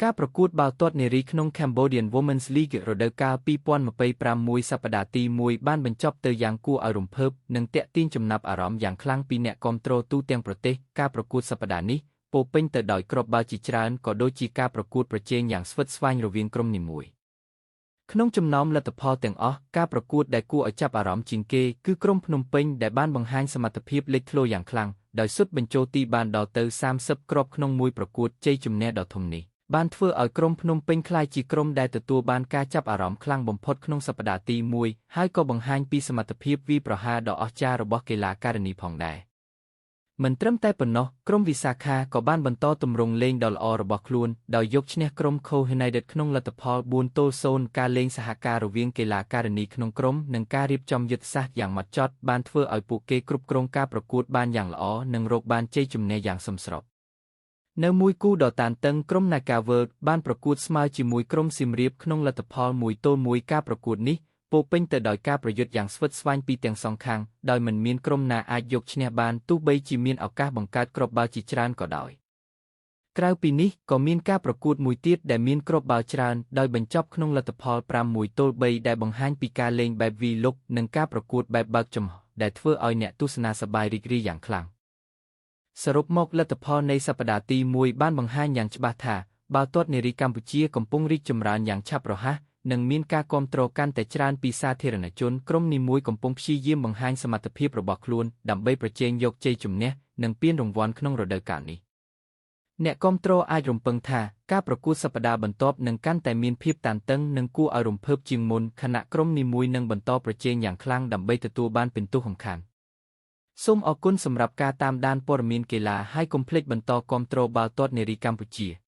ការប្រកួតបាល់ទាត់នារីក្នុង Cambodian Women's League រដូវកាល2025សប្តាហ៍ទី1បានបញ្ចប់ទៅយ៉ាងគួរឲ្យរំភើបនិងទាក់ទាញចំណាប់អារម្មណ៍យ៉ាងខ្លាំងពីអ្នកគាំទ្រទូទាំងប្រទេសការប្រកួតសប្តាហ៍នេះពោរពេញទៅដោយគ្រាប់បាល់ជាច្រើនក៏ដូចជាការប្រកួតប្រជែងយ៉ាងស្វិតស្វាញរវាងក្រុមនីមួយក្នុងចំណោមលទ្ធផលទាំងអស់ការប្រកួតដែលគួរឲ្យចាប់អារម្មណ៍ជាងគេគឺក្រុមភ្នំពេញដែលបានបង្ហាញសមត្ថភាពលេចធ្លោយ៉ាងខ្លាំងដោយស៊ុតបញ្ចូលទីបានដល់ទៅ30គ្រាប់ក្នុងមួយប្រកួតជ័យជំនះដ៏ធំនេះបានធ្វើឲ្យក្រុមភ្នំពេញក្លាយជាក្រុមដែលទទួលបានការចាប់អារម្មណ៍ខ្លាំងបំផុតក្នុងសប្តាហ៍ទី1ហើយក៏បង្ហាញពីសមត្ថភាពវាយប្រហារដ៏អស្ចារ្យរបស់កីឡាការិនីផងដែរមិនត្រឹមតែប៉ុណ្ណោះក្រុមវិសាខាក៏បានបន្តទម្រង់លេងដ៏ល្អរបស់ខ្លួនដោយយកឈ្នះក្រុម Co-United ក្នុងលទ្ធផល4-0ការលេងសហការរវាងកីឡាការិនីក្នុងក្រុមនិងការរៀបចំយុទ្ធសាស្ត្រយ៉ាងម៉ត់ចត់បានធ្វើឲ្យពួកគេគ្រប់គ្រងការប្រកួតបានយ៉ាងល្អនិងរកបានជ័យជំនះយ៉ាងសមស្របនៅមួយគូដ៏តានតឹងក្រុម Naga World បានប្រកួតស្មើជាមួយក្រុមសៀមរាបក្នុងលទ្ធផល1-1ការប្រកួតនេះពោរពេញទៅដោយការប្រយុទ្ធយ៉ាងស្វិតស្វាញពីទាំងសងខាងដោយមិនមានក្រុមណាអាចយកឈ្នះបានទោះបីជាមានឱកាសបង្កើតគ្រាប់បាល់ជាច្រើនក៏ដោយក្រៅពីនេះក៏មានការប្រកួតមួយទៀតដែលមានគ្រាប់បាល់ច្រើនដោយបញ្ចប់ក្នុងលទ្ធផល5-3ដែលបង្ហាញពីការលេងបែបវាយលុកនិងការប្រកួតបែបបើកចំហដែលធ្វើឲ្យអ្នកទស្សនាសប្បាយរីករាយយ៉ាងខ្លាំងសរុបមកលទ្ធផលនៃសប្តាហ៍ទី1បានបង្ហាញយ៉ាងច្បាស់ថាបាល់ទាត់នារីកម្ពុជាកំពុងរីកចម្រើនយ៉ាងឆាប់រហ័សនិងមានការគាំទ្រកាន់តែច្រើនពីសាធារណជនក្រុមនីមួយកំពុងព្យាយាមបង្ហាញសមត្ថភាពរបស់ខ្លួនដើម្បីប្រជែងយកជ័យជំនះនិងពានរង្វាន់ក្នុងរដូវកាលនេះអ្នកគាំទ្រអាចរំពឹងថាការប្រកួតសប្តាហ៍បន្ទាប់នឹងកាន់តែមានភាពតានតឹងនិងគួរឲ្យរំភើបជាងមុនខណៈក្រុមនីមួយនឹងបន្តប្រជែងយ៉ាងខ្លាំងដើម្បីទទួលបានពិន្ទុសំខាន់សូមអរគុណសម្រាប់ការតាមដានព័ត៌មានកីឡាហើយកុំភ្លេចបន្តគាំទ្របាល់ទាត់នារីកម្ពុជា